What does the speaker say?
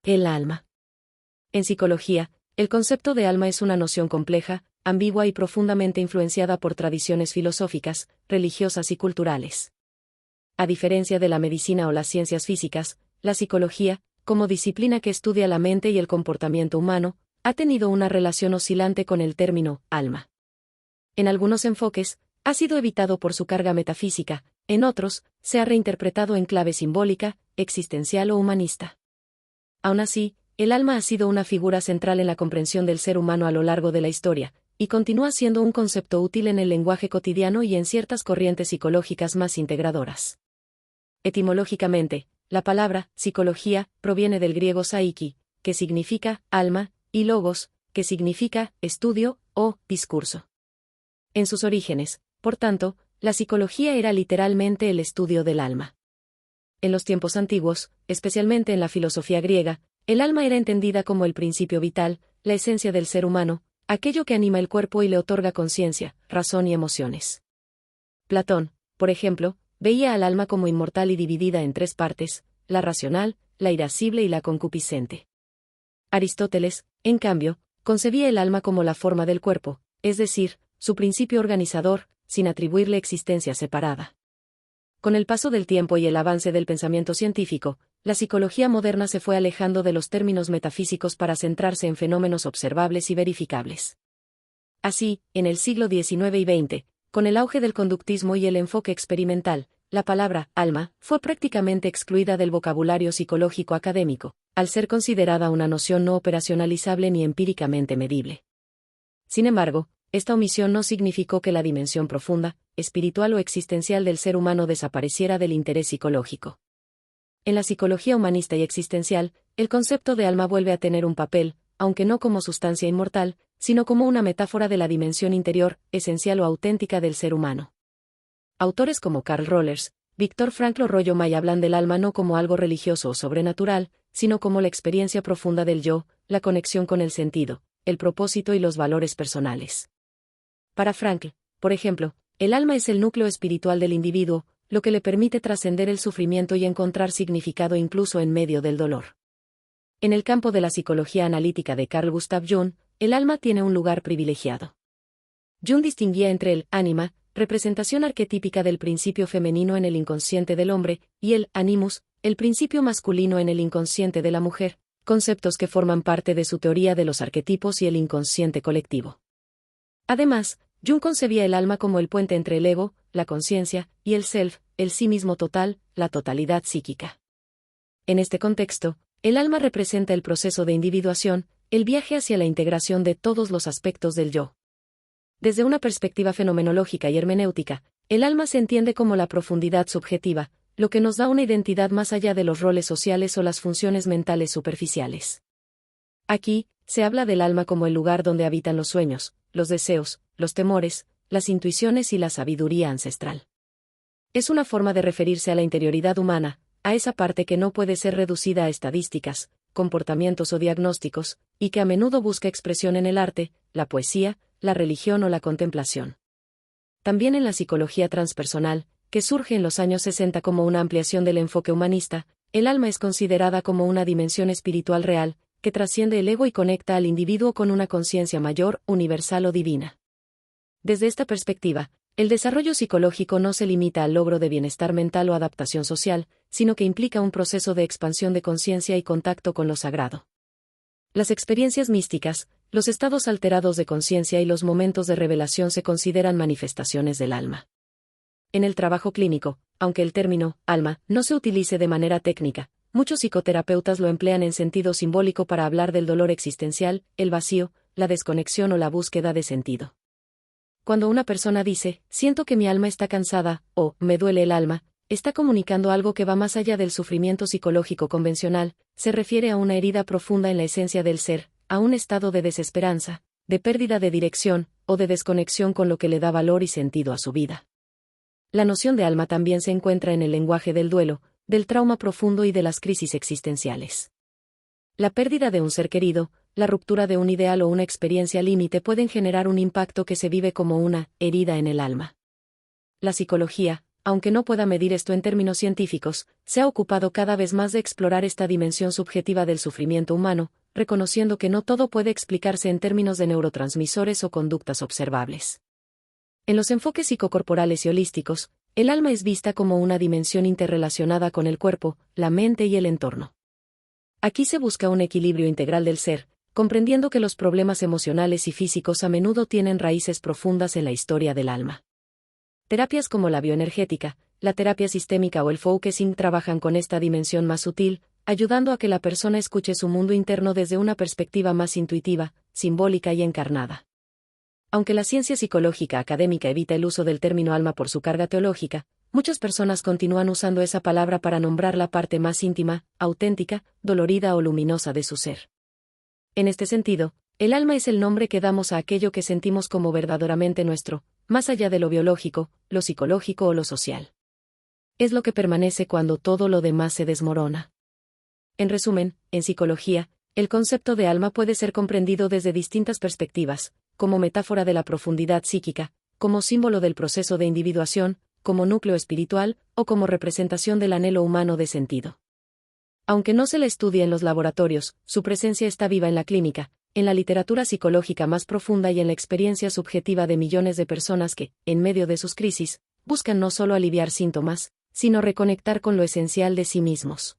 El alma. En psicología, el concepto de alma es una noción compleja, ambigua y profundamente influenciada por tradiciones filosóficas, religiosas y culturales. A diferencia de la medicina o las ciencias físicas, la psicología, como disciplina que estudia la mente y el comportamiento humano, ha tenido una relación oscilante con el término alma. En algunos enfoques, ha sido evitado por su carga metafísica, en otros, se ha reinterpretado en clave simbólica, existencial o humanista. Aún así, el alma ha sido una figura central en la comprensión del ser humano a lo largo de la historia, y continúa siendo un concepto útil en el lenguaje cotidiano y en ciertas corrientes psicológicas más integradoras. Etimológicamente, la palabra psicología proviene del griego psyche, que significa alma, y logos, que significa estudio o discurso. En sus orígenes, por tanto, la psicología era literalmente el estudio del alma. En los tiempos antiguos, especialmente en la filosofía griega, el alma era entendida como el principio vital, la esencia del ser humano, aquello que anima el cuerpo y le otorga conciencia, razón y emociones. Platón, por ejemplo, veía al alma como inmortal y dividida en tres partes, la racional, la irascible y la concupiscente. Aristóteles, en cambio, concebía el alma como la forma del cuerpo, es decir, su principio organizador, sin atribuirle existencia separada. Con el paso del tiempo y el avance del pensamiento científico, la psicología moderna se fue alejando de los términos metafísicos para centrarse en fenómenos observables y verificables. Así, en el siglo XIX y XX, con el auge del conductismo y el enfoque experimental, la palabra alma fue prácticamente excluida del vocabulario psicológico académico, al ser considerada una noción no operacionalizable ni empíricamente medible. Sin embargo, esta omisión no significó que la dimensión profunda, espiritual o existencial del ser humano desapareciera del interés psicológico. En la psicología humanista y existencial, el concepto de alma vuelve a tener un papel, aunque no como sustancia inmortal, sino como una metáfora de la dimensión interior, esencial o auténtica del ser humano. Autores como Carl Rollers, Viktor Frankl o Rollo May hablan del alma no como algo religioso o sobrenatural, sino como la experiencia profunda del yo, la conexión con el sentido, el propósito y los valores personales. Para Frankl, por ejemplo, el alma es el núcleo espiritual del individuo, lo que le permite trascender el sufrimiento y encontrar significado incluso en medio del dolor. En el campo de la psicología analítica de Carl Gustav Jung, el alma tiene un lugar privilegiado. Jung distinguía entre el ánima, representación arquetípica del principio femenino en el inconsciente del hombre, y el animus, el principio masculino en el inconsciente de la mujer, conceptos que forman parte de su teoría de los arquetipos y el inconsciente colectivo. Además, Jung concebía el alma como el puente entre el ego, la conciencia, y el self, el sí mismo total, la totalidad psíquica. En este contexto, el alma representa el proceso de individuación, el viaje hacia la integración de todos los aspectos del yo. Desde una perspectiva fenomenológica y hermenéutica, el alma se entiende como la profundidad subjetiva, lo que nos da una identidad más allá de los roles sociales o las funciones mentales superficiales. Aquí, se habla del alma como el lugar donde habitan los sueños, los deseos, los temores, las intuiciones y la sabiduría ancestral. Es una forma de referirse a la interioridad humana, a esa parte que no puede ser reducida a estadísticas, comportamientos o diagnósticos, y que a menudo busca expresión en el arte, la poesía, la religión o la contemplación. También en la psicología transpersonal, que surge en los años 60 como una ampliación del enfoque humanista, el alma es considerada como una dimensión espiritual real, que trasciende el ego y conecta al individuo con una conciencia mayor, universal o divina. Desde esta perspectiva, el desarrollo psicológico no se limita al logro de bienestar mental o adaptación social, sino que implica un proceso de expansión de conciencia y contacto con lo sagrado. Las experiencias místicas, los estados alterados de conciencia y los momentos de revelación se consideran manifestaciones del alma. En el trabajo clínico, aunque el término alma no se utilice de manera técnica, muchos psicoterapeutas lo emplean en sentido simbólico para hablar del dolor existencial, el vacío, la desconexión o la búsqueda de sentido. Cuando una persona dice, siento que mi alma está cansada, o me duele el alma, está comunicando algo que va más allá del sufrimiento psicológico convencional, se refiere a una herida profunda en la esencia del ser, a un estado de desesperanza, de pérdida de dirección, o de desconexión con lo que le da valor y sentido a su vida. La noción de alma también se encuentra en el lenguaje del duelo, del trauma profundo y de las crisis existenciales. La pérdida de un ser querido, la ruptura de un ideal o una experiencia límite pueden generar un impacto que se vive como una herida en el alma. La psicología, aunque no pueda medir esto en términos científicos, se ha ocupado cada vez más de explorar esta dimensión subjetiva del sufrimiento humano, reconociendo que no todo puede explicarse en términos de neurotransmisores o conductas observables. En los enfoques psicocorporales y holísticos, el alma es vista como una dimensión interrelacionada con el cuerpo, la mente y el entorno. Aquí se busca un equilibrio integral del ser, comprendiendo que los problemas emocionales y físicos a menudo tienen raíces profundas en la historia del alma. Terapias como la bioenergética, la terapia sistémica o el focusing trabajan con esta dimensión más sutil, ayudando a que la persona escuche su mundo interno desde una perspectiva más intuitiva, simbólica y encarnada. Aunque la ciencia psicológica académica evita el uso del término alma por su carga teológica, muchas personas continúan usando esa palabra para nombrar la parte más íntima, auténtica, dolorida o luminosa de su ser. En este sentido, el alma es el nombre que damos a aquello que sentimos como verdaderamente nuestro, más allá de lo biológico, lo psicológico o lo social. Es lo que permanece cuando todo lo demás se desmorona. En resumen, en psicología, el concepto de alma puede ser comprendido desde distintas perspectivas, como metáfora de la profundidad psíquica, como símbolo del proceso de individuación, como núcleo espiritual, o como representación del anhelo humano de sentido. Aunque no se la estudia en los laboratorios, su presencia está viva en la clínica, en la literatura psicológica más profunda y en la experiencia subjetiva de millones de personas que, en medio de sus crisis, buscan no solo aliviar síntomas, sino reconectar con lo esencial de sí mismos.